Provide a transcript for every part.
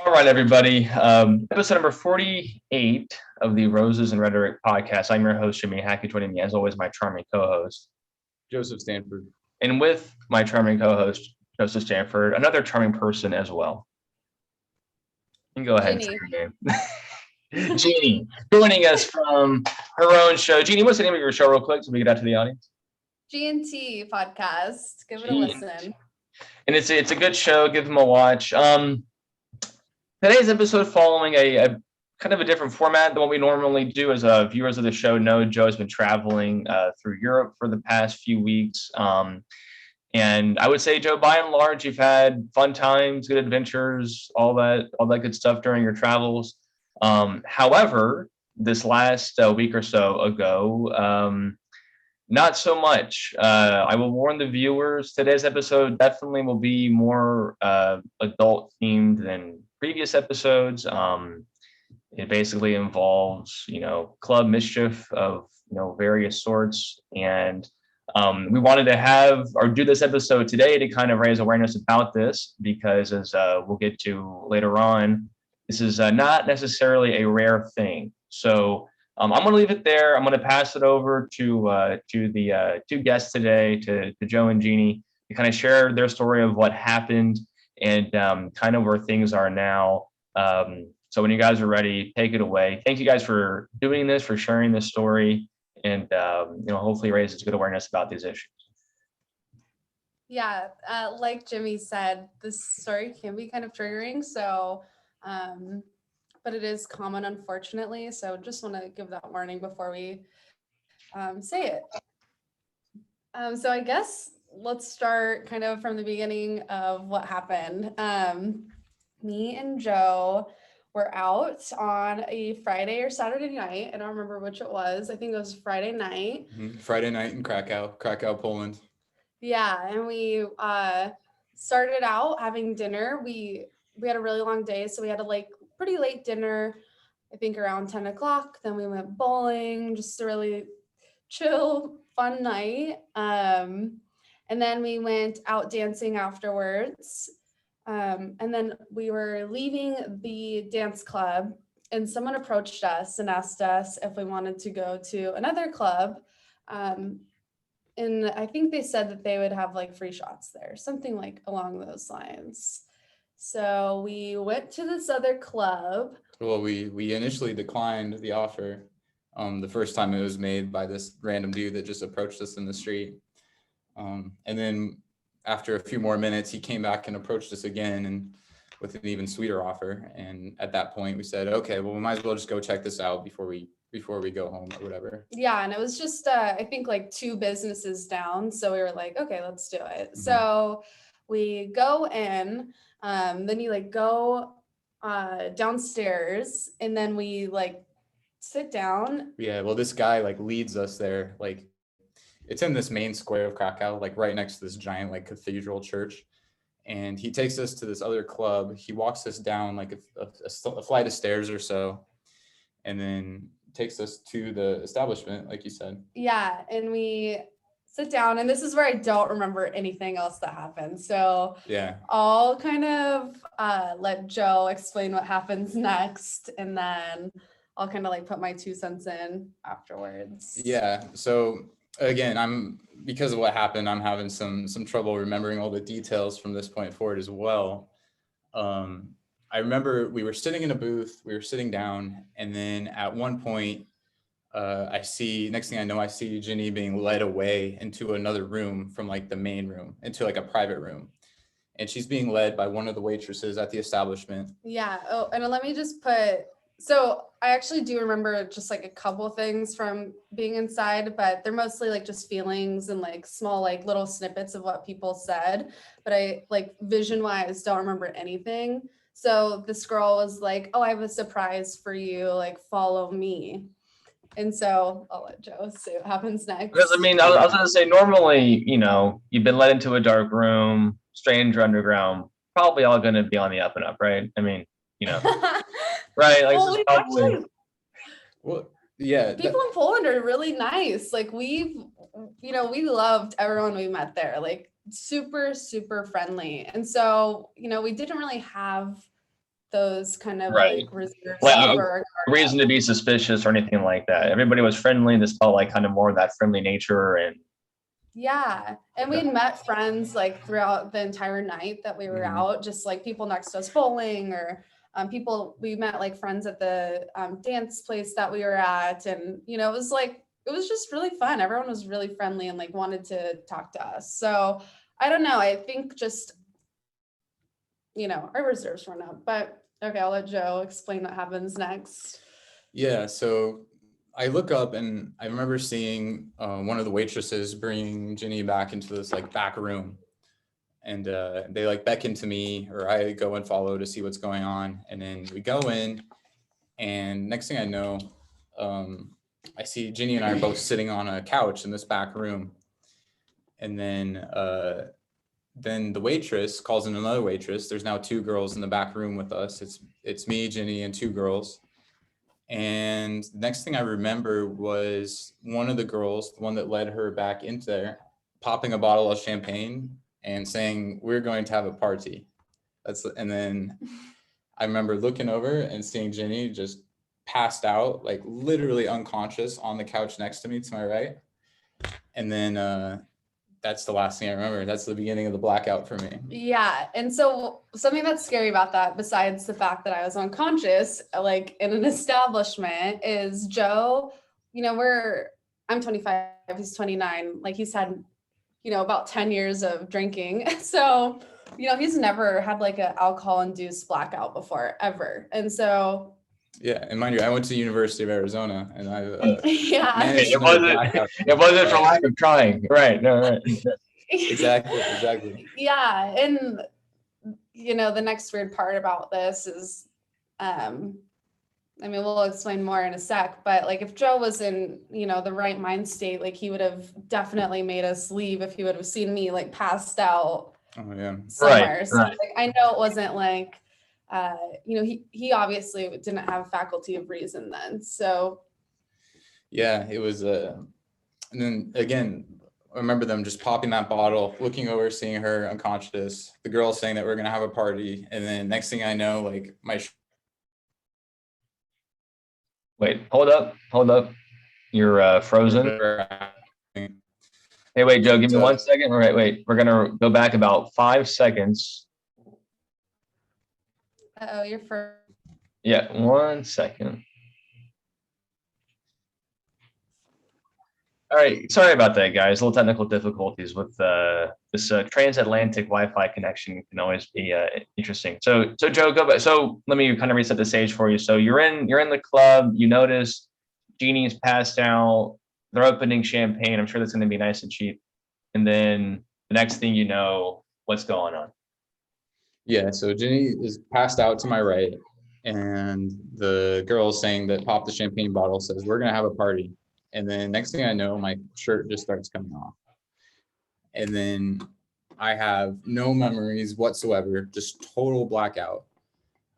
All right, everybody. Episode number 48 of the Roses and Rhetoric podcast. I'm your host, Jimmy Hackett. Joining me, as always, my charming co-host, Joseph Stanford. And with my charming co-host, Joseph Stanford, another charming person as well. You can go ahead Jeannie. and say your name. Jeannie, joining us from her own show. Jeannie, what's the name of your show real quick so we get out to the audience? G&T podcast. Give it a listen. And it's a good show. Give them a watch. Today's episode following a kind of a different format than what we normally do. As viewers of the show know, Joe has been traveling through Europe for the past few weeks. And I would say, Joe, by and large, you've had fun times, good adventures, all that good stuff during your travels. However, this last week or so ago, not so much. I will warn the viewers, today's episode definitely will be more adult themed than previous episodes. It basically involves, club mischief of, various sorts. And we wanted to have or do this episode today to kind of raise awareness about this, because as we'll get to later on, this is not necessarily a rare thing. So I'm going to leave it there. I'm going to pass it over to the two guests today, to Joe and Jeannie, to kind of share their story of what happened and kind of where things are now. So when you guys are ready, take it away. Thank you guys for doing this, for sharing this story, and hopefully raises good awareness about these issues. Yeah, like Jimmy said, this story can be kind of triggering. So, but it is common, unfortunately. So just want to give that warning before we say it. So I guess let's start kind of from the beginning of what happened. Me and Joe were out on a Friday or Saturday night. I don't remember which it was. I think it was Friday night. Friday night in Krakow, Poland. Yeah, and we started out having dinner. We had a really long day, so we had a pretty late dinner, I think around 10 o'clock. Then we went bowling, just a really chill, fun night. And then we went out dancing afterwards. And then we were leaving the dance club, and someone approached us and asked us if we wanted to go to another club. And I think they said that they would have free shots there, something along those lines. So we went to this other club. Well, we initially declined the offer. The first time it was made by this random dude that just approached us in the street. And then after a few more minutes, he came back and approached us again and with an even sweeter offer. And at that point we said, okay, well, we might as well just go check this out before we go home or whatever. Yeah. And it was just, I think 2 businesses down. So we were like, okay, let's do it. Mm-hmm. So we go in, then you go downstairs, and then we sit down. Yeah. Well, this guy leads us there. It's in this main square of Krakow, right next to this giant cathedral church. And he takes us to this other club. He walks us down a flight of stairs or so, and then takes us to the establishment, like you said. Yeah, and we sit down, and this is where I don't remember anything else that happened. So yeah, I'll kind of let Joe explain what happens next, and then I'll kind of put my 2 cents in afterwards. Yeah, so again, because of what happened, I'm having some trouble remembering all the details from this point forward as well. I remember we were sitting in a booth, we were sitting down, and then at one point, next thing I know, I see Ginny being led away into another room from the main room, into a private room. And she's being led by one of the waitresses at the establishment. Yeah, oh, and let me just so I actually do remember just a couple things from being inside, but they're mostly just feelings and small little snippets of what people said. But I vision wise don't remember anything. So this girl was like, "Oh, I have a surprise for you. Follow me." And so I'll let Joe see what happens next. Because I was going to say, normally, you've been led into a dark room, stranger underground, probably all going to be on the up and up, right? Right? Well, yeah. People in Poland are really nice. We loved everyone we met there. Super, super friendly. And so, we didn't really have those kind of Right. like reserves Like, that were reason to be suspicious or anything like that. Everybody was friendly. This felt like kind of more of that friendly nature. And yeah. And we had met friends like throughout the entire night that we were out, just like people next to us bowling or we met like friends at the dance place that we were at. And, you know, it was just really fun. Everyone was really friendly and like wanted to talk to us. So I don't know. I think just, you know, our reserves went up, but okay, I'll let Joe explain what happens next. Yeah, so I look up and I remember seeing one of the waitresses bringing Ginny back into this like back room, and they like beckon to me, or I go and follow to see what's going on, and then we go in, and next thing I know, I see Ginny and I are both sitting on a couch in this back room, and then the waitress calls in another waitress. There's now two girls in the back room with us. It's me, Ginny, and two girls. And the next thing I remember was one of the girls, the one that led her back into there, popping a bottle of champagne and saying, "We're going to have a party." And then I remember looking over and seeing Ginny just passed out, like literally unconscious on the couch next to me to my right. And then that's the last thing I remember. That's the beginning of the blackout for me. Yeah. And so something that's scary about that, besides the fact that I was unconscious, like in an establishment, is Joe, you know, I'm 25, he's 29. Like he's had, you know, about 10 years of drinking. So, you know, he's never had like an alcohol induced blackout before, ever. And so Yeah, and mind you, I went to the University of Arizona, and I yeah, managed it to never wasn't, black out. it wasn't for lack of trying. Right. No, right. Exactly. Yeah. And, you know, the next weird part about this is, I mean, we'll explain more in a sec, but like if Joe was in, you know, the right mind state, like he would have definitely made us leave if he would have seen me like passed out Oh yeah. somewhere. Right, So right. like I know it wasn't like you know, he obviously didn't have faculty of reason then. So Yeah, it was and then again, I remember them just popping that bottle, looking over, seeing her unconscious, the girl saying that we're gonna have a party, and then next thing I know, like my Wait, hold up. You're frozen. Hey, wait, Joe, give me 1 second. All right, wait. We're gonna go back about 5 seconds. oh, you're first. Yeah, 1 second. All right, sorry about that, guys. A little technical difficulties with this transatlantic Wi-Fi connection can always be interesting. So Joe, go back. So let me kind of reset the stage for you. So you're in the club. You notice Jeannie's passed out. They're opening champagne. I'm sure that's going to be nice and cheap. And then the next thing you know, what's going on? Yeah, so Ginny is passed out to my right, and the girl saying that popped the champagne bottle says, "We're gonna have a party." And then next thing I know, my shirt just starts coming off. And then I have no memories whatsoever, just total blackout,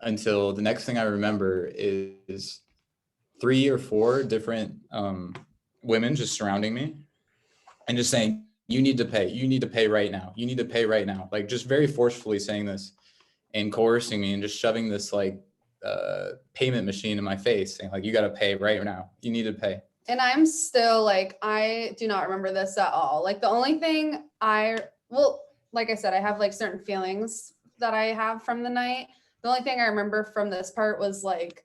until the next thing I remember is 3 or 4 different women just surrounding me and just saying, "You need to pay. You need to pay right now. You need to pay right now." Like just very forcefully saying this and coercing me and just shoving this like payment machine in my face, saying like, "You got to pay right now. You need to pay." And I'm still like, I do not remember this at all. Like the only thing like I said, I have like certain feelings that I have from the night. The only thing I remember from this part was like,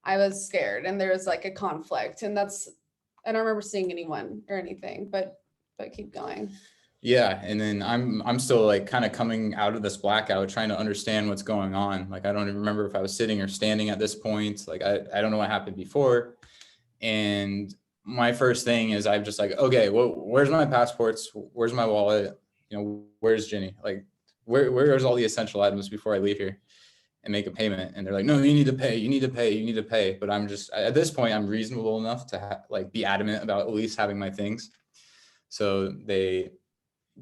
I was scared and there was like a conflict, and I don't remember seeing anyone or anything, but keep going. Yeah, and then I'm still like kind of coming out of this blackout, trying to understand what's going on. Like I don't even remember if I was sitting or standing at this point. Like I don't know what happened before. And my first thing is I'm just like, okay, well, where's my passports? Where's my wallet? You know, where's Ginny? Like, where's all the essential items before I leave here and make a payment? And they're like, "No, you need to pay. You need to pay. You need to pay." But I'm just at this point, I'm reasonable enough to like be adamant about at least having my things. So they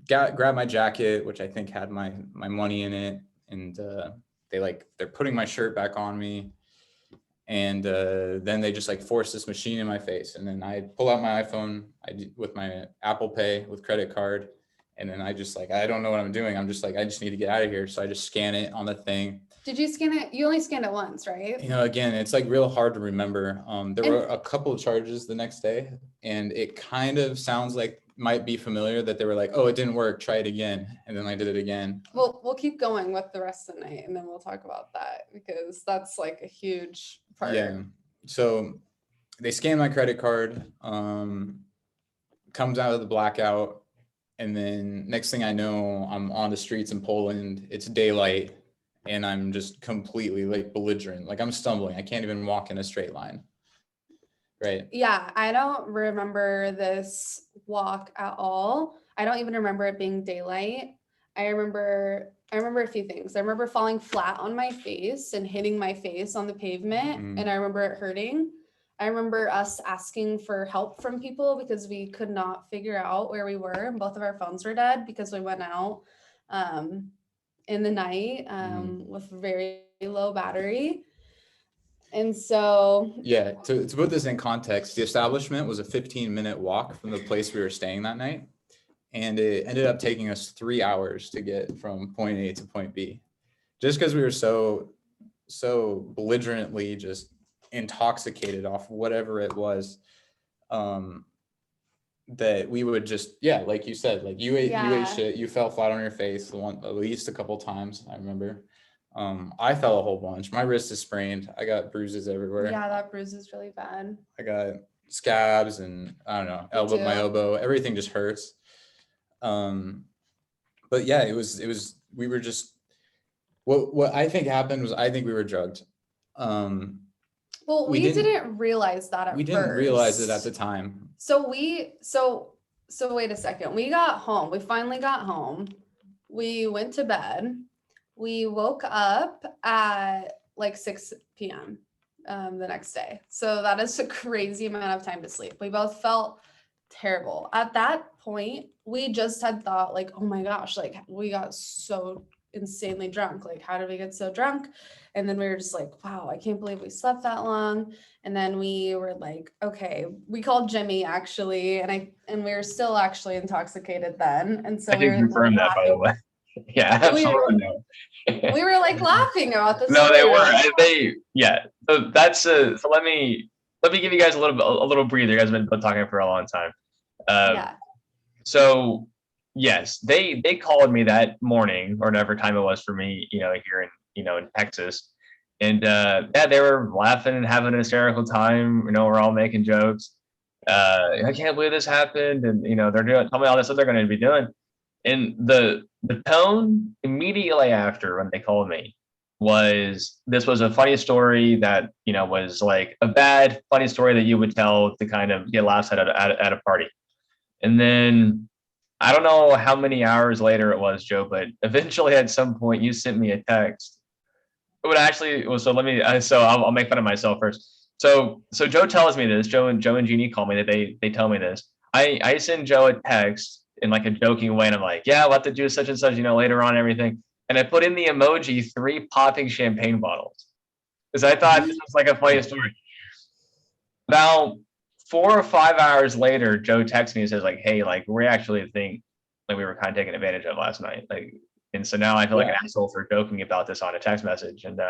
grabbed my jacket, which I think had my money in it, and they're putting my shirt back on me. And then they just like force this machine in my face, and then I pull out my iPhone with my Apple Pay with credit card, and then I just like, I don't know what I'm doing. I'm just like, I just need to get out of here. So I just scan it on the thing. Did you scan it? You only scanned it once, right? You know, again, it's like real hard to remember. There were a couple of charges the next day, and it kind of sounds like might be familiar that they were like, oh, it didn't work, try it again. And then I did it again. We'll keep going with the rest of the night, and then we'll talk about that because that's like a huge part. Yeah. So they scan my credit card, comes out of the blackout. And then next thing I know, I'm on the streets in Poland. It's daylight. And I'm just completely like belligerent. Like I'm stumbling. I can't even walk in a straight line. Right. Yeah, I don't remember this walk at all. I don't even remember it being daylight. I remember a few things. I remember falling flat on my face and hitting my face on the pavement, and I remember it hurting. I remember us asking for help from people because we could not figure out where we were, and both of our phones were dead because we went out in the night with very low battery. And so yeah, to put this in context, the establishment was a 15-minute walk from the place we were staying that night, and it ended up taking us 3 hours to get from point A to point B, just because we were so belligerently just intoxicated off whatever it was, that we would just, like you said, like you ate shit, you fell flat on your face at least a couple times. I remember I fell a whole bunch. My wrist is sprained. I got bruises everywhere. Yeah, that bruise is really bad. I got scabs and I don't know, my elbow, everything just hurts. But yeah, it was we were just, what I think happened was I think we were drugged. Well, we didn't realize that at first. We didn't realize it at the time. So wait a second. We got home. We finally got home. We went to bed. We woke up at like 6 p.m. The next day. So that is a crazy amount of time to sleep. We both felt terrible. At that point, we just had thought like, oh my gosh, like we got so insanely drunk. Like, how did we get so drunk? And then we were just like, wow, I can't believe we slept that long. And then we were like, okay, we called Jimmy actually, and we were still actually intoxicated then. And so I did confirm that, by the way. Yeah, absolutely. We were like laughing about this. No, they were. So that's so let me give you guys a little breather. You guys have been talking for a long time. So yes, they called me that morning or whatever time it was for me, here in Texas, and they were laughing and having an hysterical time. We're all making jokes. I can't believe this happened, and they're tell me all this stuff they're going to be doing. And the tone immediately after when they called me was, this was a funny story that was like a bad funny story that you would tell to kind of get laughs at a party. And then I don't know how many hours later it was, Joe, but eventually at some point you sent me a text. It would actually, so I'll make fun of myself first. So Joe tells me this. Joe and Jeannie call me that they tell me this. I send Joe a text in like a joking way, and I'm like, yeah, we'll have to do such and such, later on and everything. And I put in the emoji 3 popping champagne bottles because I thought this was like a funny story. Now, 4 or 5 hours later, Joe texts me and says like, hey, like we actually think like we were kind of taken advantage of last night. Like, and so now I feel like an asshole for joking about this on a text message. And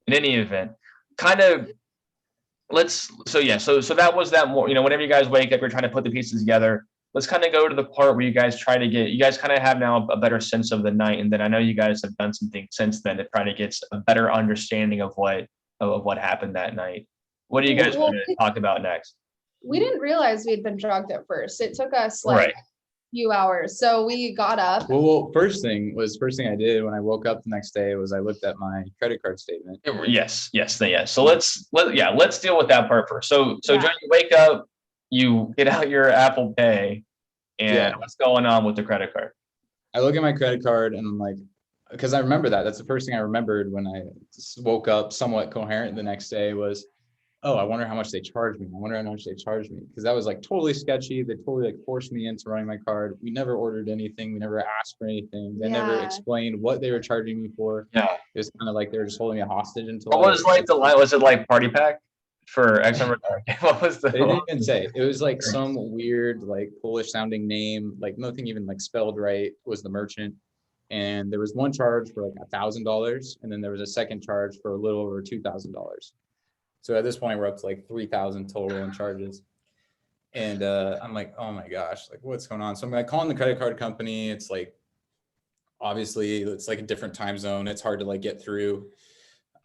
in any event, kind of so that was that more, whenever you guys wake up, you're trying to put the pieces together. Let's kind of go to the part where you guys kind of have now a better sense of the night. And then I know you guys have done some things since then to try to get a better understanding of what happened that night. What do you guys want to talk about next? We didn't realize we had been drugged at first. It took us like a few hours. So we got up. Well, first thing I did when I woke up the next day was I looked at my credit card statement. Yes. So let's deal with that part first. So Joe, you wake up, you get out your Apple Pay, and what's going on with the credit card? I look at my credit card and I'm like, because I remember that's the first thing I remembered when I woke up somewhat coherent the next day was, oh, I wonder how much they charged me. Because that was like totally sketchy. They totally like forced me into running my card. We never ordered anything. We never asked for anything. They never explained what they were charging me for. Yeah. It was kind of like they were just holding me hostage until. What was like was it like party pack for X number? What was the? They didn't even say. It was like some weird like Polish sounding name, like nothing even like spelled right was the merchant. And there was one charge for like $1,000, and then there was a second charge for a little over $2,000. So at this point, we're up to like 3,000 total in charges. And I'm like, oh my gosh, like what's going on? So I'm like calling the credit card company. It's like, obviously it's like a different time zone. It's hard to like get through.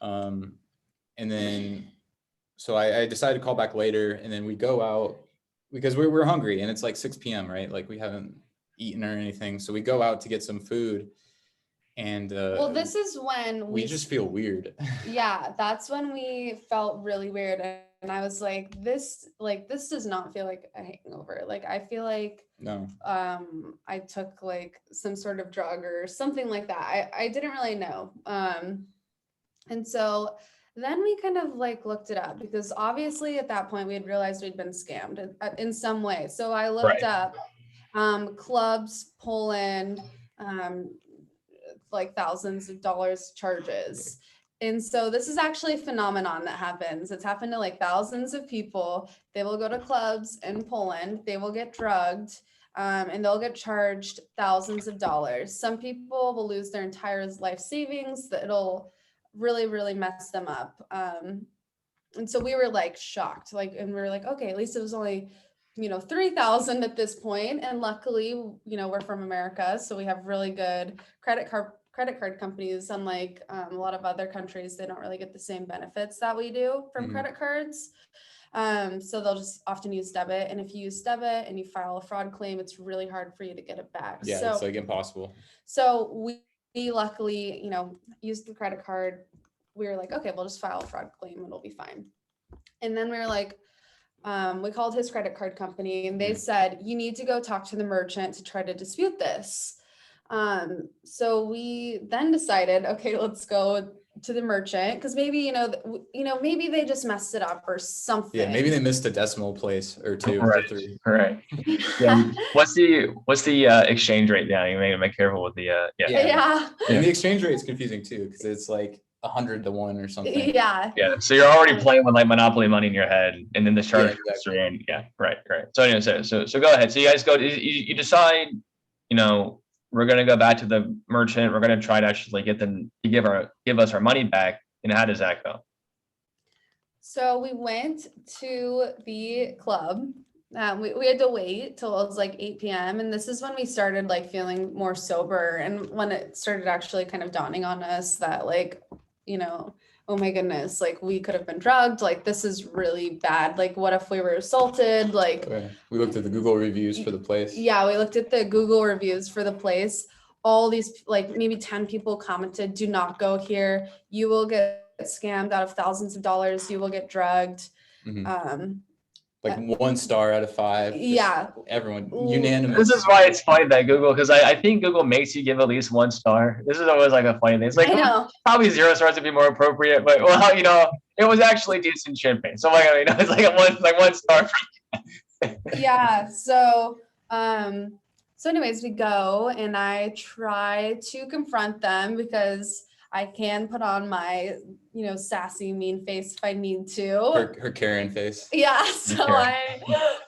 And then, so I decided to call back later, and then we go out because we're hungry, and it's like 6 p.m., right? Like we haven't eaten or anything. So we go out to get some food, and Well, this is when we just feel weird. Yeah, that's when we felt really weird. And I was like, this does not feel like a hangover. Like, I feel like No. I took like some sort of drug or something like that. I didn't really know. And so then we kind of like looked it up, because obviously at that point we had realized we'd been scammed in some way. So I looked up clubs, Poland, like thousands of dollars charges. And so this is actually a phenomenon that happens. It's happened to like thousands of people. They will go to clubs in Poland, they will get drugged, and they'll get charged thousands of dollars. Some people will lose their entire life savings. That it'll really, really mess them up. And so we were like shocked, like, and we were like, okay, at least it was only 3,000 at this point. And luckily, we're from America, so we have really good credit card companies. Unlike a lot of other countries, they don't really get the same benefits that we do from credit cards. So they'll just often use debit. And if you use debit and you file a fraud claim, it's really hard for you to get it back. Yeah, so, it's like impossible. So we luckily, used the credit card. We were like, okay, we'll just file a fraud claim, it'll be fine. And then we were like, we called his credit card company, and they said, you need to go talk to the merchant to try to dispute this. So we then decided, okay, let's go to the merchant, because maybe, maybe they just messed it up or something. Yeah, maybe they missed a decimal place or two. Right. Or three. Right. Yeah. What's the exchange rate now? You may be careful with the Yeah. And the exchange rate is confusing too, because it's like 100 to 1 or something. Yeah. Yeah. So you're already playing with like Monopoly money in your head, and then the charge. Yeah, exactly. Yeah. Right. So anyway, so go ahead. So you guys go. You decide. We're gonna go back to the merchant. We're gonna try to actually get them to give us our money back. And how does that go? So we went to the club. We had to wait till it was like 8 p.m. And this is when we started like feeling more sober, and when it started actually kind of dawning on us that like, oh my goodness, like we could have been drugged. Like this is really bad. Like what if we were assaulted? Like we looked at the Google reviews for the place. Yeah, we looked at the Google reviews for the place. All these, like maybe 10 people commented, do not go here. You will get scammed out of thousands of dollars. You will get drugged. Like 1 star out of 5. Yeah. Everyone unanimous. This is why it's funny that Google, because I think Google makes you give at least 1 star. This is always like a funny thing. It's like, I know. Probably 0 stars would be more appropriate, but well, it was actually decent champagne. So like, it's like 1 star. Yeah. So anyways, we go, and I try to confront them, because I can put on my, sassy, mean face if I need to. Her Karen face. Yeah. So I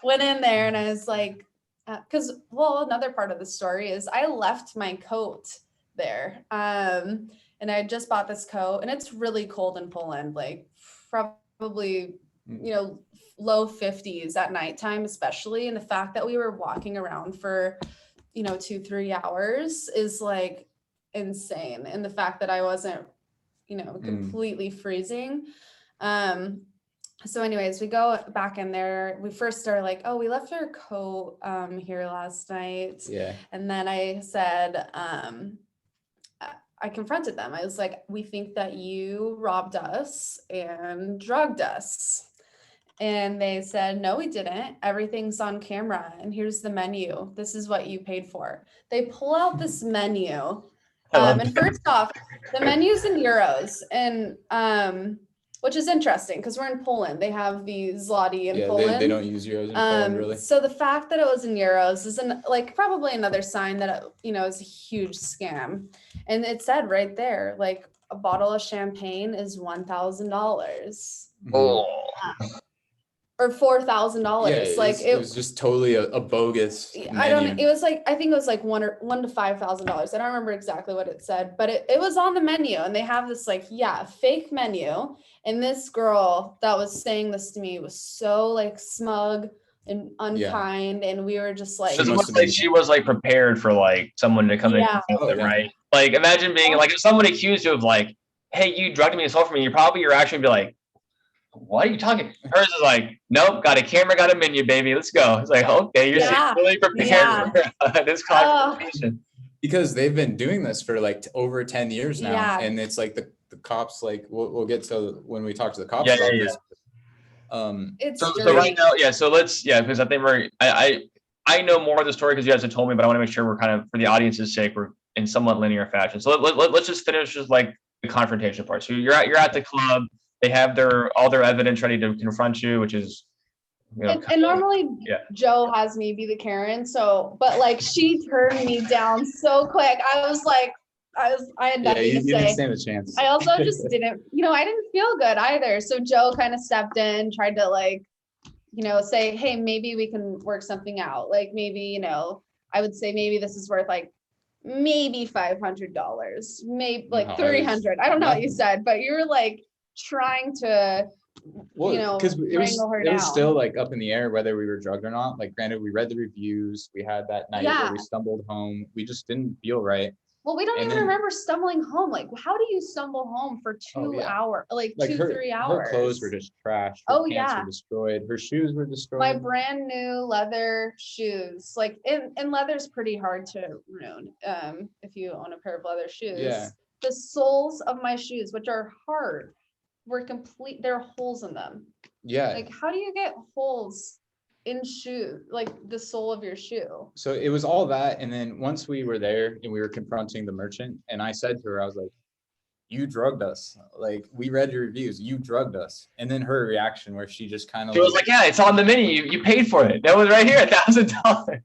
went in there, and I was like, another part of the story is I left my coat there. And I just bought this coat, and it's really cold in Poland, like probably, low 50s at nighttime, especially. And the fact that we were walking around for, 2-3 hours is like insane. And the fact that I wasn't, completely freezing. So anyways, we go back in there. We first started like, oh, we left our coat here last night. Yeah. And then I said, I confronted them. I was like, we think that you robbed us and drugged us. And they said, no, we didn't. Everything's on camera. And here's the menu. This is what you paid for. They pull out this menu. And first off, the menu's in euros. And which is interesting, because we're in Poland. They have the zloty in Poland. They don't use euros in Poland, really. So the fact that it was in euros is probably another sign that it, is a huge scam. And it said right there, like a bottle of champagne is $1,000. Oh. or $4,000. Like it was just totally a bogus I don't, menu. it was like, I think it was like $1 to $5,000. I don't remember exactly what it said, but it was on the menu, and they have this like, fake menu. And this girl that was saying this to me was so like smug and unkind. And we were just like, she was like prepared for like someone to come in and confront them, right? Like imagine being like, if someone accused you of like, hey, you drugged me and stole from me, your reaction would be like, what are you talking? Hers is like, nope, got a camera, got a menu, baby. Let's go. It's like, okay, you're really prepared for this confrontation. Because they've been doing this for like over 10 years now. And it's like the cops, like we'll get to when we talk to the cops about this. It's so right now, so let's, because I think I know more of the story because you guys have told me, but I want to make sure we're kind of, for the audience's sake, we're in somewhat linear fashion. So let's just finish just like the confrontation part. So you're at the club. They have all their evidence ready to confront you, which is, and normally Joe has me be the Karen. So, but like she turned me down so quick. I was like, I had nothing to say. Didn't stand a chance. I also just didn't, I didn't feel good either. So Joe kind of stepped in, tried to like, say, hey, maybe we can work something out. Like maybe, I would say maybe this is worth like maybe $500, maybe like 300. I don't know what you said, but you were like trying to, because it was still like up in the air whether we were drugged or not. Like granted, we read the reviews, we had that night where we stumbled home, we just didn't feel right. Well, we don't even remember stumbling home. Like, how do you stumble home for 2 hours? Like 3 hours. Her clothes were just trashed. Her pants were destroyed. Her shoes were destroyed. My brand new leather shoes. Like, and leather's pretty hard to ruin. If you own a pair of leather shoes. Yeah. The soles of my shoes, which are hard, were complete. There are holes in them. Yeah. Like, how do you get holes in shoe, like the sole of your shoe? So it was all that. And then once we were there and we were confronting the merchant, and I said to her, I was like, you drugged us. Like, we read your reviews, you drugged us. And then her reaction where she just kind of, she was like, yeah, it's on the menu, you paid for it, that was right here, $1,000.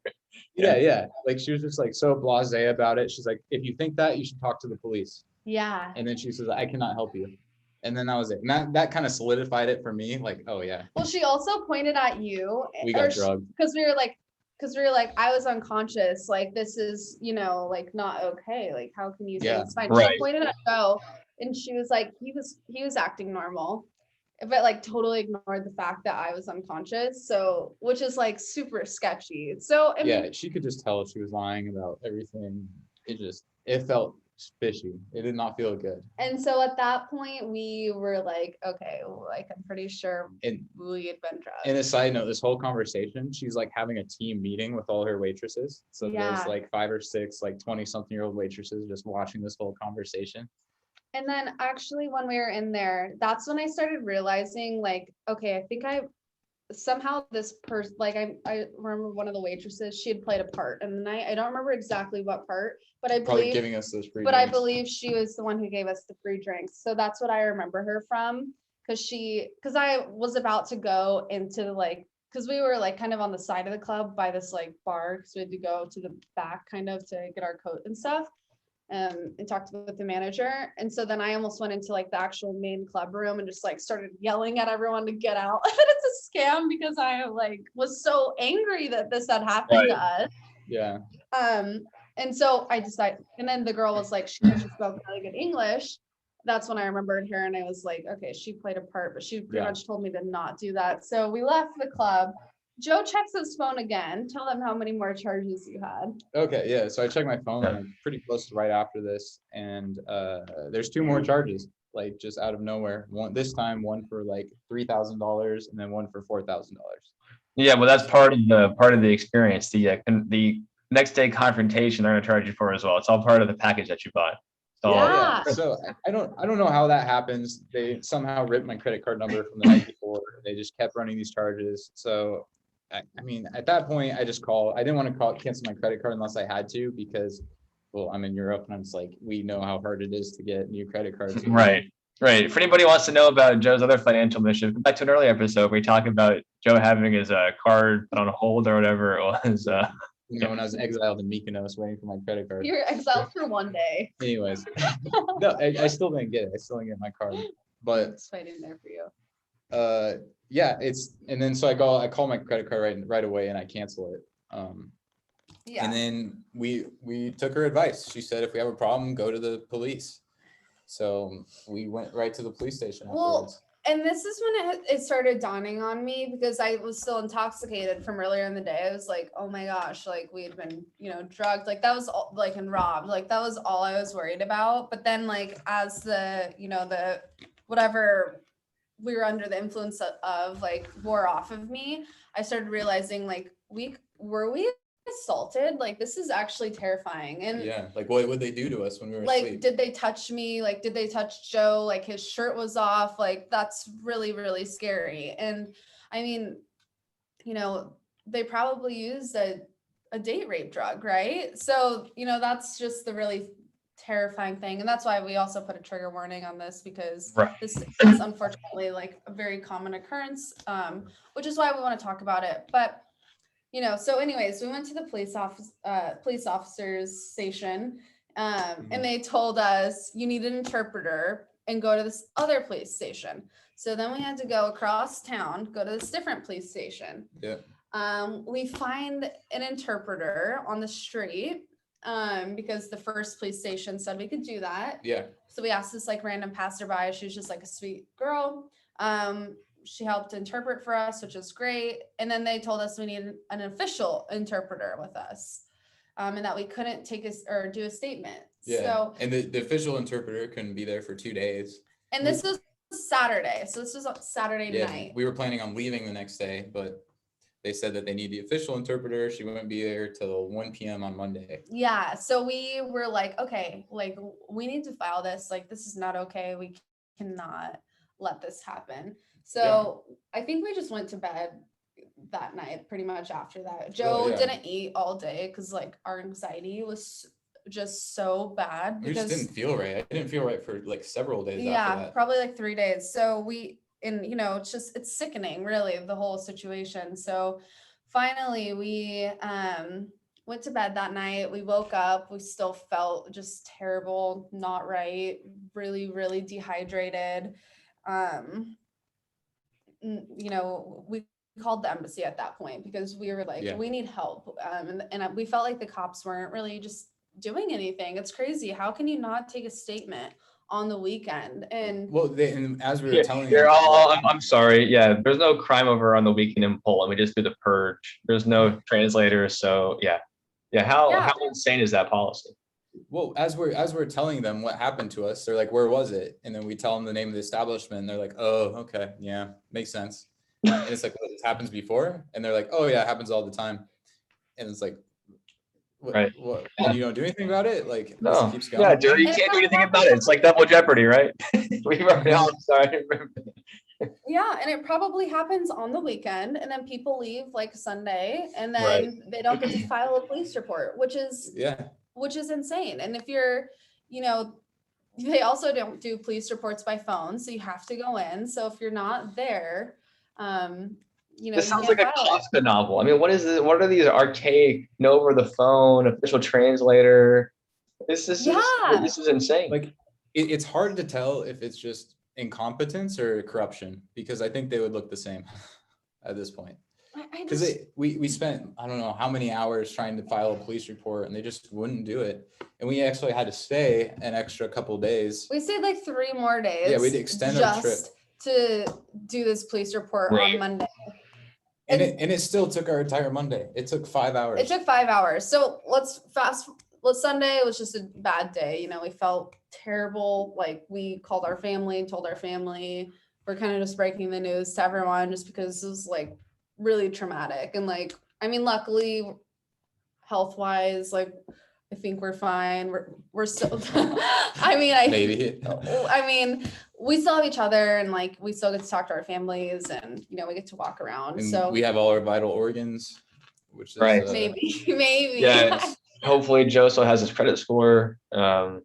Yeah. Like she was just like so blasé about it. She's like, if you think that, you should talk to the police. Yeah. And then she says, I cannot help you. And then that was it. And that kind of solidified it for me. Like, oh yeah. Well, she also pointed at you. We got drugged. Because we were like, I was unconscious. Like, this is, like not okay. Like, how can you say it's fine? Right. She pointed at Joe, and she was like, he was acting normal, but like totally ignored the fact that I was unconscious. So, which is like super sketchy. So I mean, she could just tell she was lying about everything. It felt fishy. It did not feel good. And so at that point we were like, okay, like I'm pretty sure we had been drugged. And a side note, this whole conversation, she's like having a team meeting with all her waitresses. So there's like 5 or 6 like 20-something-year-old waitresses just watching this whole conversation. And then actually when we were in there, that's when I started realizing like, okay, I think somehow this person, like I remember one of the waitresses, she had played a part in the night. I don't remember exactly what part, but I believe giving us those free drinks. I believe she was the one who gave us the free drinks. So that's what I remember her from, because I was about to go into like, because we were like kind of on the side of the club by this like bar, because we had to go to the back kind of to get our coat and stuff. And talked with the manager. And so then I almost went into like the actual main club room and just like started yelling at everyone to get out. And it's a scam, because I like was so angry that this had happened to us. Yeah. And so I decided, and then the girl was like, she spoke really good English. That's when I remembered her, and I was like, okay, she played a part, but she pretty much told me to not do that. So we left the club. Joe checks his phone again. Tell them how many more charges you had. Okay, yeah. So I checked my phone like pretty close to right after this, and there's 2 more charges, like just out of nowhere. One for like $3,000, and then one for $4,000. Yeah, well, that's part of the experience. The next day confrontation they're gonna charge you for as well. It's all part of the package that you bought. So I don't know how that happens. They somehow ripped my credit card number from the night before. They just kept running these charges. So I mean, at that point, I just called. I didn't want to cancel my credit card unless I had to, because, well, I'm in Europe, and I'm just like, we know how hard it is to get new credit cards. Right. If anybody wants to know about Joe's other financial mission, come back to an earlier episode where we talk about Joe having his card put on hold or whatever it was. When I was exiled in Mykonos waiting for my credit card. You're exiled for one day. Anyways, no, I still didn't get it. I still didn't get my card. But it's fighting there for you. yeah, and then so I call my credit card right away and I cancel it. Yeah. And then we took her advice. She said, if we have a problem, go to the police. So we went right to the police station afterwards. And this is when it started dawning on me, because I was still intoxicated from earlier in the day. I was like, oh my gosh, like we had been, drugged, like that was all, like, and robbed, like that was all I was worried about. But then like as the whatever we were under the influence of like wore off of me, I started realizing like we assaulted, like this is actually terrifying. And yeah, like what would they do to us when we were like asleep? did they touch me? Like did they touch Joe? Like his shirt was off. Like that's really, really scary. And I mean, they probably used a date rape drug, right? So that's just the really terrifying thing. And that's why we also put a trigger warning on this, because this is unfortunately like a very common occurrence, which is why we want to talk about it. But so anyways, we went to the police officers station, and they told us you need an interpreter and go to this other police station. So then we had to go across town, go to this different police station. Yeah. We find an interpreter on the street, because the first police station said we could do that. Yeah. So we asked this like random passerby. She was just like a sweet girl. She helped interpret for us, which is great. And then they told us we needed an official interpreter with us, and that we couldn't take us or do a statement. Yeah. So, and the official interpreter couldn't be there for 2 days. And this was Saturday. So this was Saturday night. We were planning on leaving the next day, but they said that they need the official interpreter. She wouldn't be there till 1 p.m. on Monday. Yeah. So we were like, okay, like we need to file this. Like, this is not okay. We cannot let this happen. So I think we just went to bed that night pretty much after that. Joe didn't eat all day because like our anxiety was just so bad. We just didn't feel right. I didn't feel right for like several days after that. Probably like 3 days. So it's sickening really, the whole situation. So finally we went to bed that night. We woke up, we still felt just terrible, not right, really, really dehydrated. We called the embassy at that point because we were like, we need help. And we felt like the cops weren't really just doing anything. It's crazy. How can you not take a statement on the weekend? And and as we were telling them, I'm sorry. Yeah, there's no crime over on the weekend in Poland. We just do the purge. There's no translators. So how insane is that policy? Well, as we're telling them what happened to us, they're like, where was it? And then we tell them the name of the establishment, and they're like, oh, okay, yeah, makes sense. And it's like, well, this happens before? And they're like, oh yeah, it happens all the time. And it's like, what, and you don't do anything about it? Like, no. It keeps going. Yeah, dude, you can't do anything about it. It's like double jeopardy, right? I'm sorry. Yeah, and it probably happens on the weekend, and then people leave like Sunday, and then they don't get to file a police report, which is insane. And if you're, they also don't do police reports by phone, so you have to go in. So if you're not there, this sounds like a Kafka novel. I mean, what is this? What are these archaic, no over the phone, official translator? This is insane. Like, it's hard to tell if it's just incompetence or corruption, because I think they would look the same at this point. Because we spent, I don't know how many hours trying to file a police report, and they just wouldn't do it. And we actually had to stay an extra couple of days. We stayed like 3 more days. Yeah, we'd extend our trip to do this police report on Monday. And it still took our entire Monday. It took 5 hours. It took 5 hours. So Sunday was just a bad day. We felt terrible. Like we called our family and told our family. We're kind of just breaking the news to everyone just because it was like really traumatic. And like, I mean, luckily health wise, like I think we're fine. We're still, maybe. I mean, we still have each other, and like, we still get to talk to our families, and, we get to walk around. And so we have all our vital organs, which is maybe. Yeah. Hopefully Joe still has his credit score. Oh,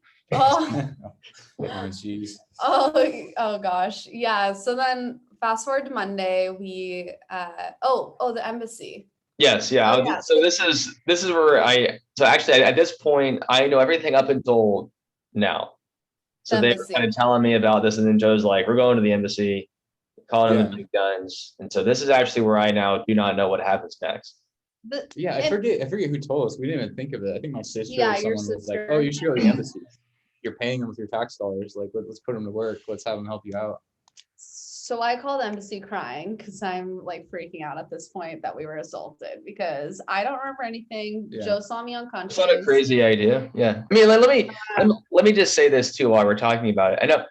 jeez. Oh gosh. Yeah. So then fast forward to Monday, we, the embassy. Yes. Yeah. Oh, yeah. So this is where actually at this point, I know everything up until now. So they were kind of telling me about this, and then Joe's like, we're going to the embassy. calling them the big guns. And so this is actually where I now do not know what happens next. I forget who told us. We didn't even think of it. I think my sister or your someone was like, sister. "Oh, you should go to the embassy. You're paying them with your tax dollars. Like, let's put them to work. Let's have them help you out." So I called the embassy crying because I'm like freaking out at this point that we were assaulted because I don't remember anything. Yeah. Joe saw me unconscious. It's not a crazy idea. Yeah. I mean, let me just say this too while we're talking about it. I know.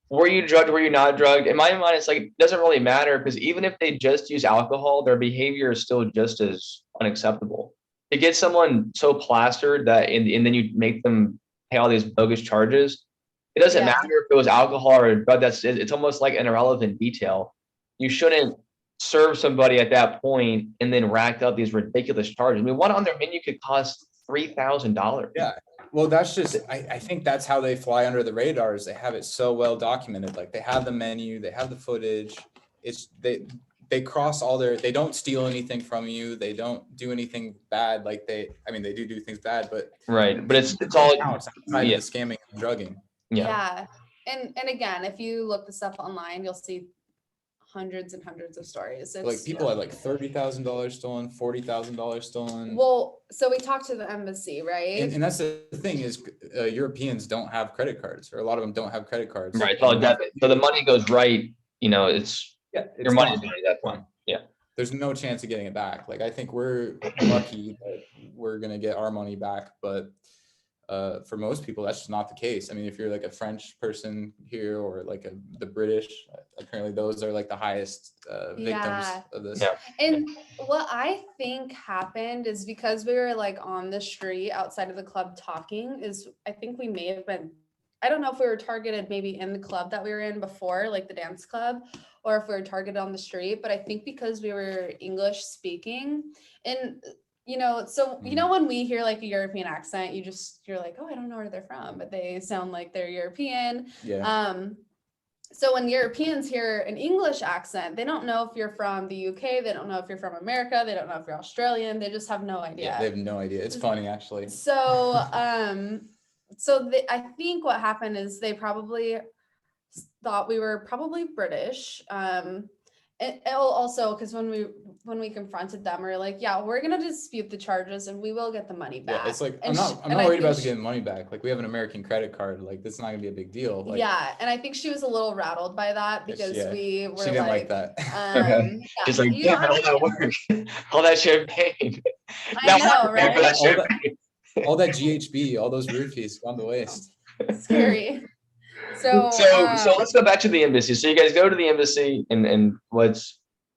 Were you drugged? Were you not drugged? In my mind, it's like it doesn't really matter because even if they just use alcohol, their behavior is still just as unacceptable. To get someone so plastered that and then you make them pay all these bogus charges, it doesn't Yeah. matter if it was alcohol or a drug. It's almost like an irrelevant detail. You shouldn't serve somebody at that point and then rack up these ridiculous charges. I mean, one on their menu could cost $3,000. Yeah. Well, that's just, I think that's how they fly under the radars. They have it so well documented. Like they have the menu, they have the footage. It's they cross all they don't steal anything from you. They don't do anything bad. Like they do things bad, but right. But it's all outside of the scamming and drugging. Yeah. And again, if you look this up online, you'll see hundreds and hundreds of stories. It's, like people had like $30,000 stolen, $40,000 stolen. Well, so we talked to the embassy, right? And that's the thing is Europeans don't have credit cards, or a lot of them don't have credit cards. right. It's all debit. So the money goes right. It's your money's gone. money at that point. Yeah. There's no chance of getting it back. Like I think we're lucky that we're gonna get our money back, but for most people, that's just not the case. I mean, if you're like a French person here or like the British, apparently those are like the highest victims of this. Yeah. And what I think happened is because we were like on the street outside of the club talking is I think we may have been, I don't know if we were targeted maybe in the club that we were in before, like the dance club, or if we were targeted on the street. But I think because we were English speaking and so when we hear like a European accent, you're like, oh, I don't know where they're from, but they sound like they're European. Yeah. So when Europeans hear an English accent, they don't know if you're from the UK, they don't know if you're from America, they don't know if you're Australian, they just have no idea. Yeah, they have no idea. It's funny actually. So I think what happened is they probably thought we were probably British. And also because when we confronted them, we were like, yeah, we're gonna dispute the charges and we will get the money back. Yeah, it's like and I'm not worried about getting money back. Like we have an American credit card. Like that's not gonna be a big deal. Like, yeah, and I think she was a little rattled by that because we were she didn't like that. She's like, yeah, all that work, all that champagne. I know, right? All that GHB, all those roofies gone to waste. Scary. So let's go back to the embassy. So you guys go to the embassy and what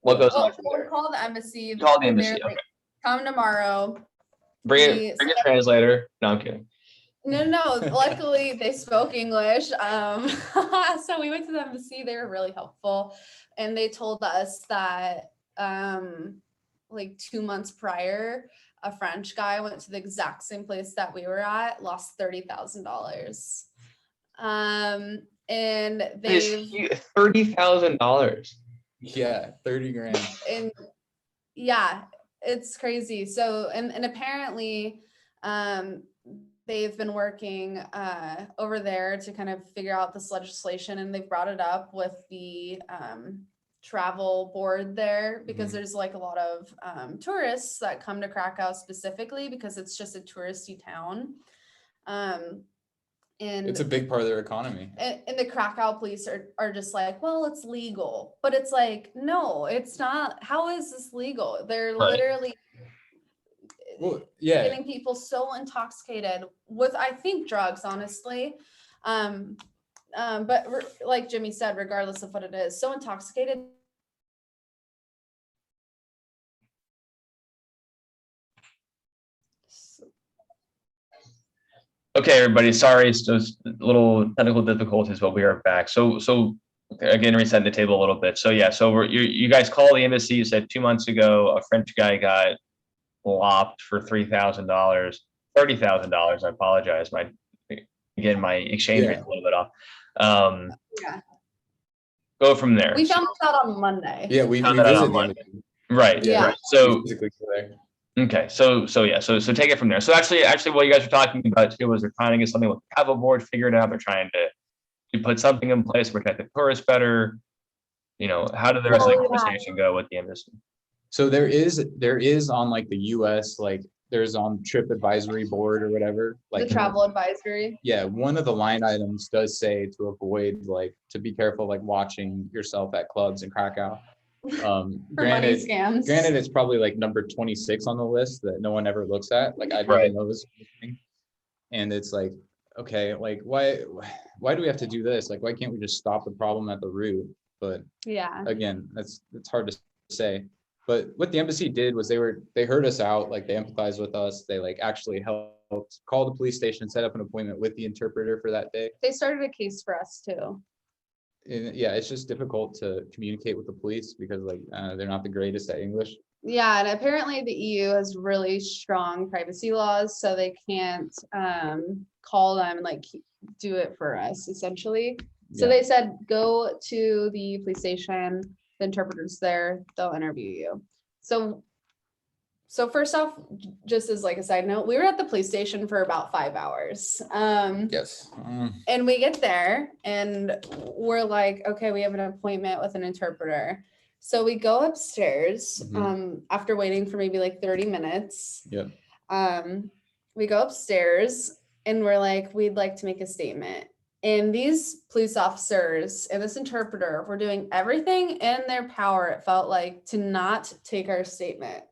goes on from there? We'll call the embassy. Call the embassy. Okay. Like, come tomorrow. Bring a translator. No, I'm kidding. No. Luckily, they spoke English. So we went to the embassy. They were really helpful, and they told us that like 2 months prior, a French guy went to the exact same place that we were at, lost $30,000. And they $30,000. Yeah, 30 grand. And yeah, it's crazy. So and apparently they've been working over there to kind of figure out this legislation, and they've brought it up with the travel board there because there's like a lot of tourists that come to Krakow specifically because it's just a touristy town. And it's a big part of their economy. And the Krakow police are just like, well, it's legal. But it's like, no, it's not. How is this legal? They're literally getting people so intoxicated with, I think, drugs, honestly. But like Jimmy said, regardless of what it is, so intoxicated. Okay, everybody. Sorry, it's just little technical difficulties, but we are back. So again, resetting the table a little bit. So yeah, so you guys call the embassy. You said 2 months ago a French guy got lopped for $3,000, $30,000. I apologize. My exchange rate's a little bit off. Go from there. We found this out on Monday. Yeah, we found that out on Monday. Right. Yeah. Right. So. Okay, so take it from there. So actually, what you guys were talking about too was they're trying to get something with the travel board figured out. They're trying to put something in place to protect the tourists better. How did the rest of the conversation go with the embassy? So there is on like the US, like there's on Trip Advisory Board or whatever. Like the travel advisory. Yeah, one of the line items does say to avoid, like, to be careful, like watching yourself at clubs in Krakow. For money Granted, scams. it's probably like number 26 on the list that no one ever looks at. Like I Right. didn't know this thing. And it's like, okay, like why do we have to do this? Like, why can't we just stop the problem at the root? But Yeah. again, it's hard to say. But what the embassy did was they heard us out, like they empathized with us. They like actually helped call the police station, set up an appointment with the interpreter for that day. They started a case for us too. And yeah, it's just difficult to communicate with the police because like they're not the greatest at English. Yeah, and apparently the EU has really strong privacy laws, so they can't call them and like do it for us essentially. So Yeah. they said, go to the police station, the interpreter's there, they'll interview you. So first off, just as like a side note, we were at the police station for about 5 hours. Yes. And we get there and we're like, okay, we have an appointment with an interpreter. So we go upstairs after waiting for maybe like 30 minutes. Yep. We go upstairs and we're like, we'd like to make a statement. And these police officers and this interpreter were doing everything in their power, it felt like, to not take our statement.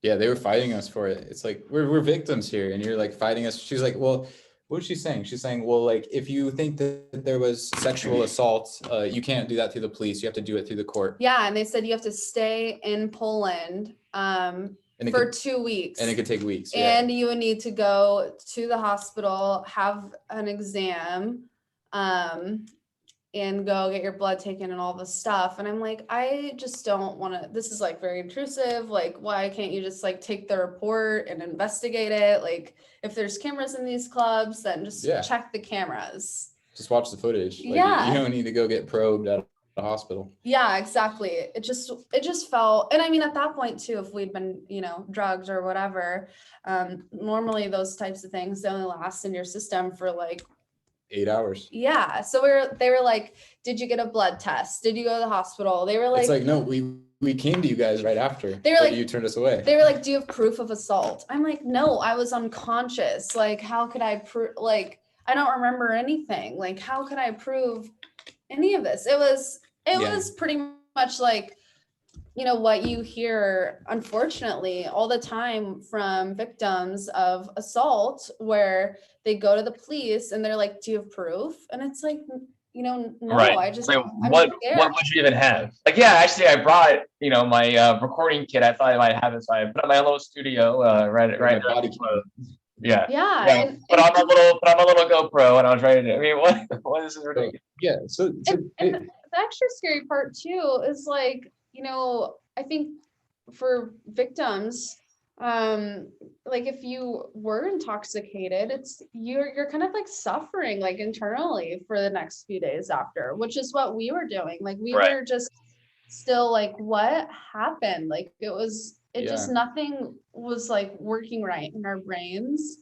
Yeah, they were fighting us for it. It's like, we're victims here and you're like fighting us. She's like, well, what was she saying? She's saying, well, like, if you think that there was sexual assault, you can't do that through the police. You have to do it through the court. Yeah, and they said you have to stay in Poland for 2 weeks. And it could take weeks. And you would need to go to the hospital, have an exam, and go get your blood taken and all this stuff. And I'm like, I just don't want to, this is like very intrusive. Like, why can't you just like take the report and investigate it? Like, if there's cameras in these clubs, then just check the cameras. Just watch the footage. Like, yeah. You don't need to go get probed at the hospital. Yeah, exactly. It just felt, and I mean, at that point too, if we'd been, drugged or whatever, normally those types of things, they only last in your system for like 8 hours. Yeah. So they were like, did you get a blood test? Did you go to the hospital? They were like, it's like, no, we came to you guys right after. They were like, you turned us away. They were like, do you have proof of assault? I'm like, no, I was unconscious. Like, how could I prove? Like, I don't remember anything. Like, how could I prove any of this? It was pretty much like, what you hear, unfortunately, all the time from victims of assault, where they go to the police and they're like, do you have proof? And it's like, no, right. I just, like, what would you even have? Like, yeah, actually I brought, my recording kit. I thought I might have it. So I put up my little studio, right. Yeah. But I'm a little GoPro and I was ready to, I mean, what is this ridiculous? Yeah. So and the extra scary part too is like, I think for victims, like if you were intoxicated, you're kind of like suffering like internally for the next few days after, which is what we were doing. Like we were just still like, what happened? Like just nothing was like working right in our brains.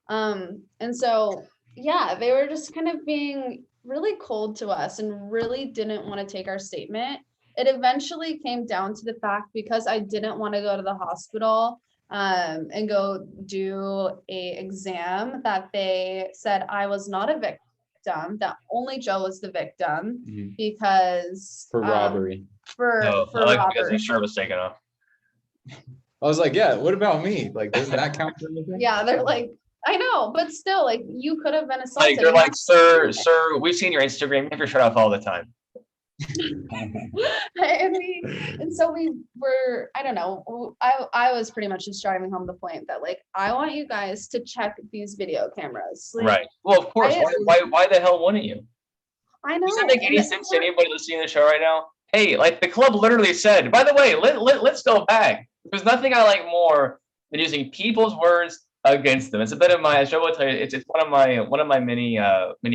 And so, they were just kind of being really cold to us and really didn't want to take our statement. It eventually came down to the fact, because I didn't want to go to the hospital and go do a exam, that they said I was not a victim, that only Joe was the victim, because for robbery. For robbery. Because his shirt was taken off. I was like, yeah, what about me? Like, doesn't that count for anything? Yeah, they're like, I know, but still, like, you could have been assaulted. Like, they're like, sir, we've seen your Instagram. You have your shirt off all the time. And so we were, I don't know, I was pretty much just driving home the point that, like, I want you guys to check these video cameras. Like, right. Well, of course. Why the hell wouldn't you? I know. Does that make any sense to anybody listening to the show right now? Hey, like, the club literally said, by the way, let's go back. There's nothing I like more than using people's words against them. It's a bit of my, as Joe will tell you, it's one of my many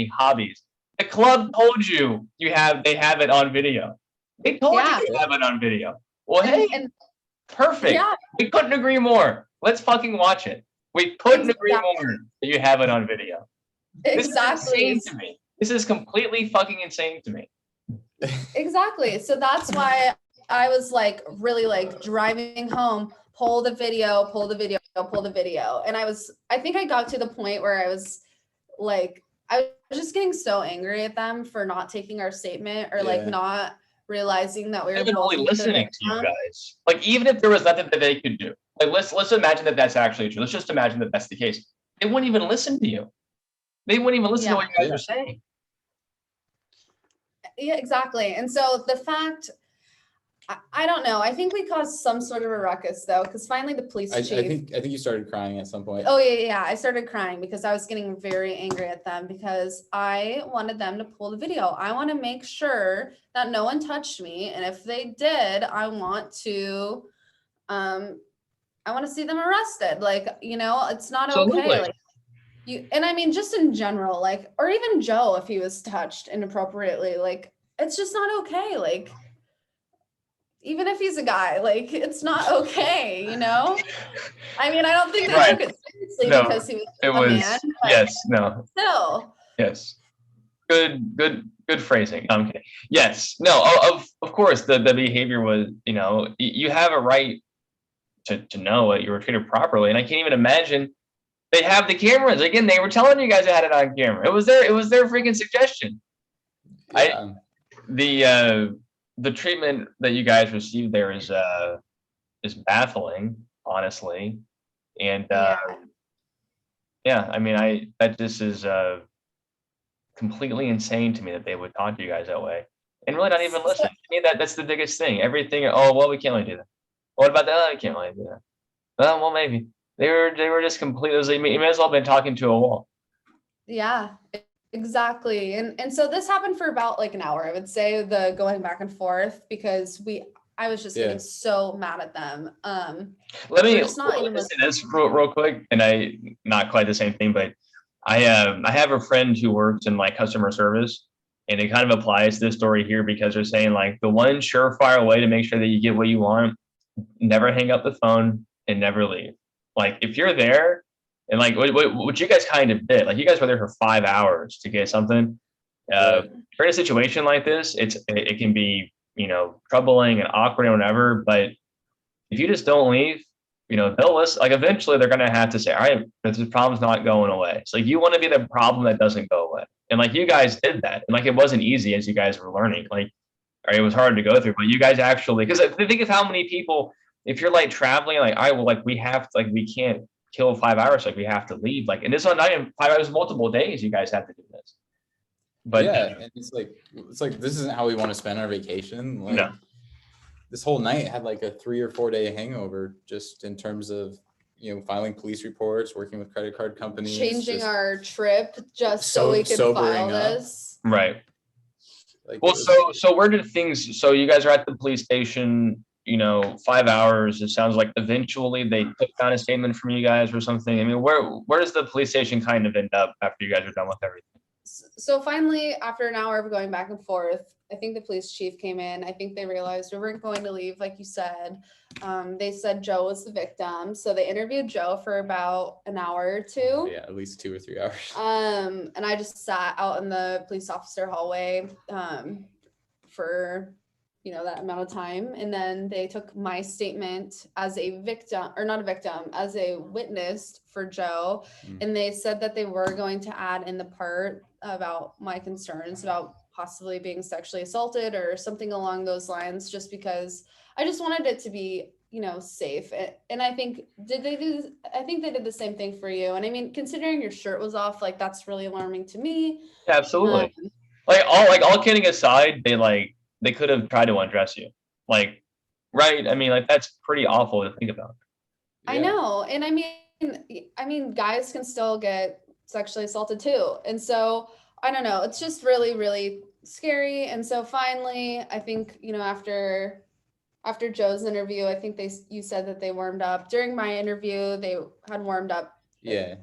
hobbies. The club told you they have it on video. They told you have it on video. Well, perfect. Yeah. We couldn't agree more. Let's fucking watch it. We couldn't agree more that you have it on video. Exactly. This is insane to me. This is completely fucking insane to me. Exactly. So that's why I was like really like driving home, pull the video, pull the video, pull the video. And I think I got to the point where I was like, I was just getting so angry at them for not taking our statement or like Yeah. not realizing that we were Even both really the listening to you victim. guys. Like, even if there was nothing that they could do, like, let's imagine that that's actually true. Let's just imagine that that's the case. They wouldn't even listen to you. They wouldn't even listen to Yeah. what you guys are saying. Yeah, exactly. And so the fact, I don't know. I think we caused some sort of a ruckus though, because finally the police I chief. think you started crying at some point. Oh yeah. I started crying because I was getting very angry at them because I wanted them to pull the video. I want to make sure that no one touched me, and if they did, I want to see them arrested. Like, it's not okay. Absolutely. Like and I mean, just in general, like, or even Joe, if he was touched inappropriately, like, it's just not okay. Like, even if he's a guy, like, it's not okay, I mean, I don't think they Right. took it seriously No, because he was it a was man, but yes, no, still. yes. Good phrasing. I'm kidding. Yes, no. Of course, the behavior was, you have a right to know that you were treated properly, and I can't even imagine they have the cameras. Again, they were telling you guys they had it on camera. It was their freaking suggestion. Yeah. The treatment that you guys received there is baffling, honestly, and yeah, I mean, that just is completely insane to me that they would talk to you guys that way and really not even listen. To me, that's the biggest thing. Everything. Oh well, we can't really do that. What about that? Oh, we can't really do that. Well, maybe they were just completely. You may as well have been talking to a wall. Yeah, exactly. And so this happened for about like an hour, I would say, the going back and forth, because I was just getting so mad at them. Let me just not even say this real quick, and not quite the same thing, but I have a friend who works in like customer service, and it kind of applies to this story here because they're saying like the one surefire way to make sure that you get what you want, never hang up the phone and never leave. Like if you're there, and like what you guys kind of did, like you guys were there for 5 hours to get something. Right. If you're in a situation like this, it can be troubling and awkward and whatever, but if you just don't leave, they'll listen. Like eventually they're gonna have to say, all right, this problem's not going away. So like you want to be the problem that doesn't go away. And like you guys did that. And like it wasn't easy as you guys were learning. Like it was hard to go through, but you guys actually, because think of how many people, if you're like traveling, like I will, like we have to, like we can't kill 5 hours, like we have to leave. Like and this on not even 5 hours, multiple days you guys have to do this. But yeah, and it's like this isn't how we want to spend our vacation. Like no. This whole night had like a 3 or 4 day hangover just in terms of filing police reports, working with credit card companies, changing our trip just so we could file this. Right. Like, well, so where did things? So you guys are at the police station. 5 hours. It sounds like eventually they took down a statement from you guys or something. I mean, where does the police station kind of end up after you guys are done with everything? So finally, after an hour of going back and forth, I think the police chief came in. I think they realized we weren't going to leave, like you said. They said Joe was the victim. So they interviewed Joe for about an hour or two. Yeah, at least 2 or 3 hours. And I just sat out in the police officer hallway for that amount of time. And then they took my statement as a victim, or not a victim, as a witness for Joe. And they said that they were going to add in the part about my concerns about possibly being sexually assaulted or something along those lines, just because I just wanted it to be, safe. And I think, I think they did the same thing for you. And I mean, considering your shirt was off, like that's really alarming to me. Yeah, absolutely. All kidding aside, they could have tried to undress you. Like, right? I mean, like that's pretty awful to think about. Yeah. I know. And I mean, guys can still get sexually assaulted too. And so I don't know, it's just really, really scary. And so finally, I think, after Joe's interview, I think you said that they warmed up. During my interview, they had warmed up. Yeah.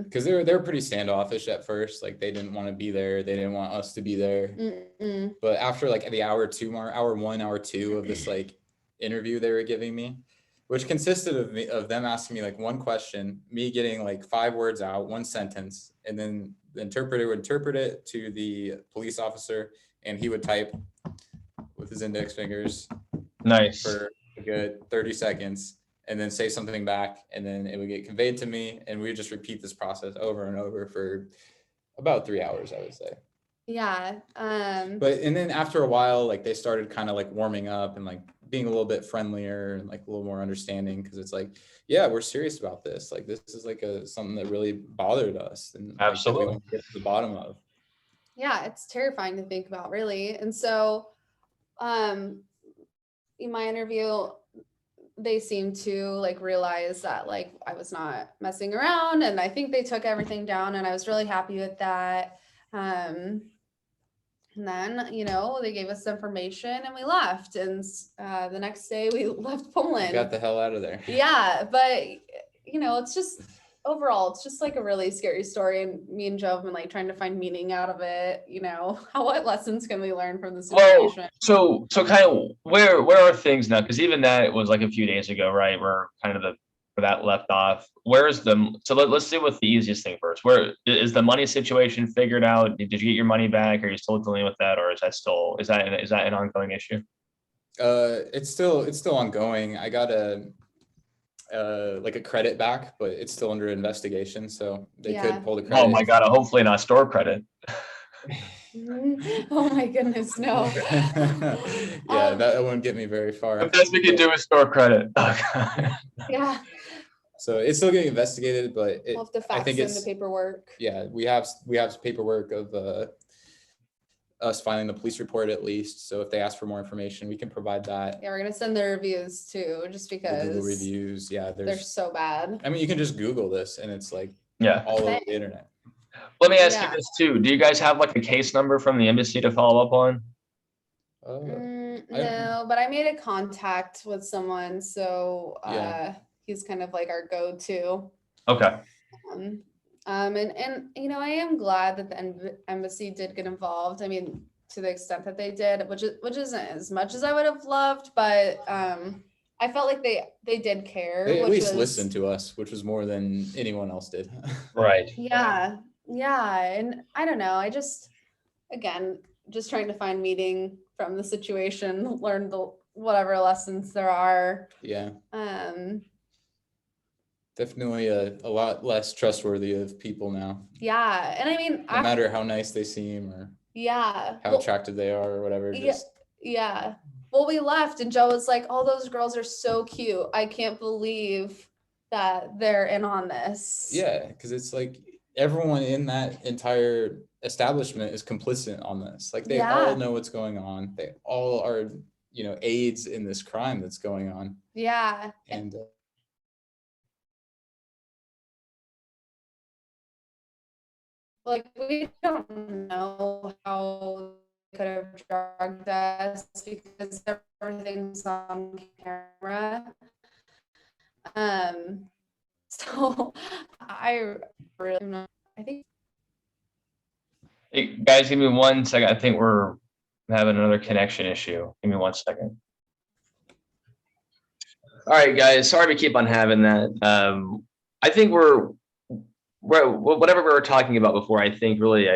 Because they were pretty standoffish at first. Like they didn't want to be there. They didn't want us to be there. Mm-mm. But after like the hour 1, hour 2 of this like interview they were giving me, which consisted of them asking me like one question, me getting like 5 words out, one sentence, and then the interpreter would interpret it to the police officer, and he would type with his index fingers Nice. for a good 30 seconds and then say something back, and then it would get conveyed to me, and we would just repeat this process over and over for about 3 hours, I would say. Yeah. But and then after a while, like they started kind of like warming up and like being a little bit friendlier and like a little more understanding, because it's like, yeah, we're serious about this. Like this is like something that really bothered us, and like, that Absolutely. we want to get to the bottom of. Yeah, it's terrifying to think about, really. And so, in my interview, they seemed to like realize that like I was not messing around, and I think they took everything down, and I was really happy with that. And then, they gave us information and we left. And the next day we left Poland. Got the hell out of there. Yeah. But, it's just overall, it's just like a really scary story. And me and Joe have been like trying to find meaning out of it. What lessons can we learn from the situation? Well, so kind of where are things now? Because even that was like a few days ago, right? Where kind of where that left off. Let's see what the easiest thing first. Where is the money situation figured out? Did you get your money back? Are you still dealing with that, or is that an ongoing issue? It's still ongoing. I got a credit back, but it's still under investigation. So they could pull the credit. Oh my God! Hopefully not store credit. Oh my goodness, no. Yeah, that wouldn't get me very far. The best we can do is store credit. Yeah. So it's still getting investigated, but We'll have to fax in the paperwork. Yeah, we have paperwork of us filing the police report at least. So if they ask for more information, we can provide that. Yeah, we're gonna send the reviews too, just because the Google reviews. Yeah, they're so bad. I mean, you can just Google this, and it's like all over the internet. Let me ask you this too. Do you guys have like a case number from the embassy to follow up on? No, but I made a contact with someone, so he's kind of like our go-to. Okay. And I am glad that the embassy did get involved. I mean, to the extent that they did, which isn't as much as I would have loved, but I felt like they did care. They at least listened to us, which was more than anyone else did. Right. Yeah. And I don't know. I just trying to find meaning from the situation, learn whatever lessons there are. Yeah. Definitely a lot less trustworthy of people now. Yeah. And I mean, no matter how nice they seem or how attractive they are or whatever. Yeah. Well, we left and Joe was like, "Oh, those girls are so cute. I can't believe that they're in on this." Yeah, because it's like everyone in that entire establishment is complicit on this. Like they all know what's going on. They all are, aides in this crime that's going on. Yeah. And like we don't know how they could have drugged us because everything's on camera. So I really, I think. Hey, guys, give me 1 second. I think we're having another connection issue. Give me 1 second. All right, guys. Sorry to keep on having that. I think we're whatever we were talking about before. I think really,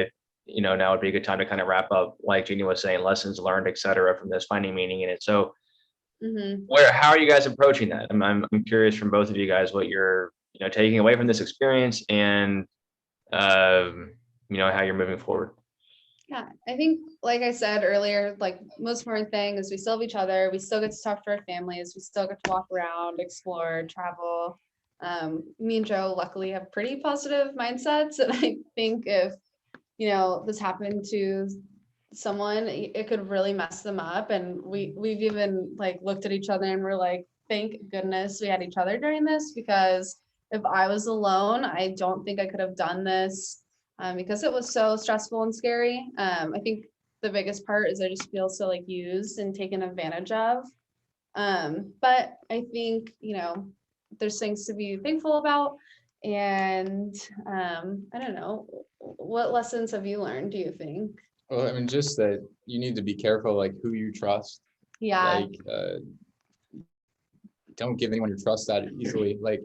now would be a good time to kind of wrap up, like Jeannie was saying, lessons learned, etc., from this, finding meaning in it. So, how are you guys approaching that? I'm curious from both of you guys what you're taking away from this experience and how you're moving forward. Yeah, I think, like I said earlier, like most important thing is we still have each other. We still get to talk to our families. We still get to walk around, explore, travel. Me and Joe luckily have pretty positive mindsets, and I think if this happened to someone, it could really mess them up. And we've even like looked at each other and we're like, thank goodness we had each other during this, because if I was alone, I don't think I could have done this, because it was so stressful and scary. I think the biggest part is I just feel so like used and taken advantage of. But I think there's things to be thankful about. And I don't know, what lessons have you learned, do you think? Well, I mean, just that you need to be careful, like who you trust. Yeah. Like, don't give anyone your trust that easily. Like,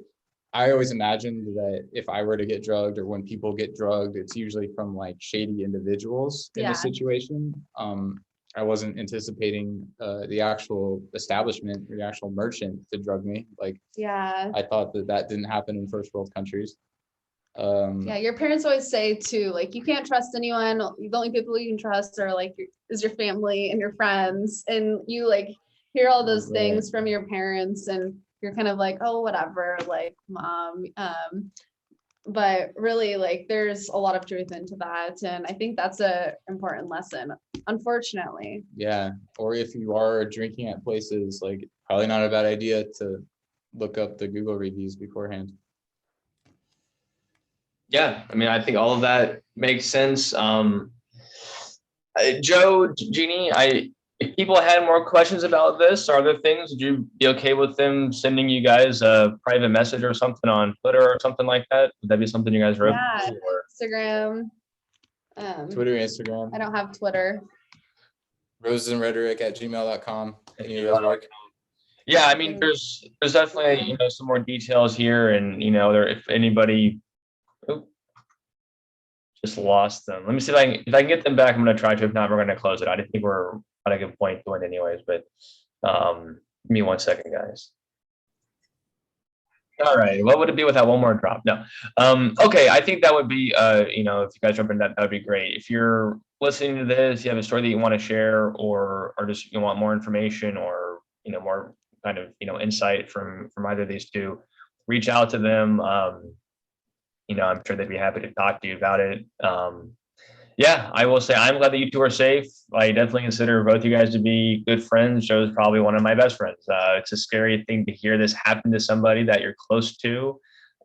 I always imagined that if I were to get drugged, or when people get drugged, it's usually from like shady individuals in Yeah. a situation. I wasn't anticipating the actual establishment or the actual merchant to drug me. Like, Yeah. I thought that didn't happen in first world countries. Yeah, your parents always say too, like you can't trust anyone. The only people you can trust are like is your family and your friends, and you like hear all those Right. things from your parents, and you're kind of like, oh, whatever, like mom. But really, like there's a lot of truth into that, and I think that's a important lesson. Unfortunately, Yeah. Or if you are drinking at places, like probably not a bad idea to look up the Google reviews beforehand. Yeah, I mean, I think all of that makes sense. Joe, Jeannie, if people had more questions about this or other things, would you be okay with them sending you guys a private message or something on Twitter or something like that? Would that be something you guys are open yeah, to, or? Instagram. Twitter, Instagram, I don't have Twitter. rosesandrhetoric@gmail.com. Any of those work? Yeah, I mean, there's definitely some more details here, and there if anybody. Oh, just lost them. Let me see if I can get them back. I'm gonna try to. If not, we're gonna close it. I think we're at a good point doing anyways. But give me 1 second, guys. All right. What would it be without one more drop? No. Okay. I think that would be, if you guys jump in, that would be great. If you're listening to this, you have a story that you want to share, or just you want more information, or more kind of insight from either of these two, reach out to them. I'm sure they'd be happy to talk to you about it. Yeah, I will say I'm glad that you two are safe. I definitely consider both you guys to be good friends. Joe's probably one of my best friends. It's a scary thing to hear this happen to somebody that you're close to.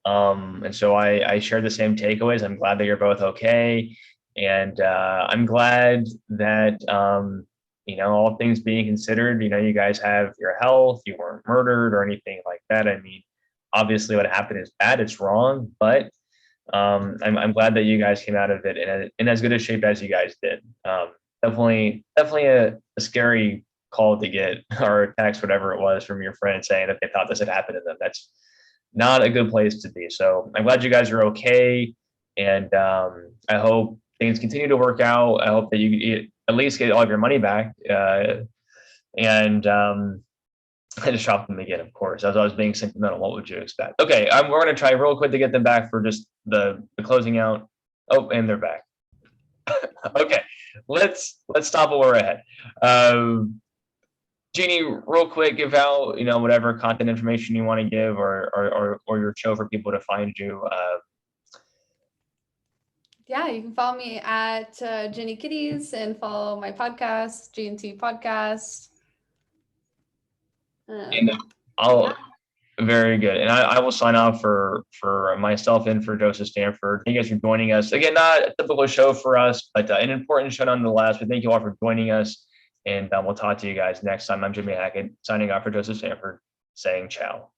And so I share the same takeaways. I'm glad that you're both okay. And I'm glad that, all things being considered, you guys have your health, you weren't murdered or anything like that. I mean, obviously what happened is bad, it's wrong, but I'm glad that you guys came out of it in as good a shape as you guys did. Definitely a scary call to get, or a text, whatever it was, from your friend saying that they thought this had happened to them. That's not a good place to be. So I'm glad you guys are okay, and I hope things continue to work out. I hope that you at least get all of your money back, and I just dropped them again, of course. As I was being sentimental, what would you expect? Okay, we're going to try real quick to get them back for just the closing out. Oh, and they're back. Okay, let's stop while we're ahead. Jeannie, real quick, give out whatever content information you want to give, or your show for people to find you. Yeah, you can follow me at Jenny Kitties, and follow my podcast, G&T Podcast. And I'll very good, and I will sign off for myself and for Joseph Stanford. Thank you guys for joining us again. Not a typical show for us, but an important show nonetheless. But thank you all for joining us, and we'll talk to you guys next time. I'm Jimmy Hackett signing off for Joseph Stanford, saying ciao.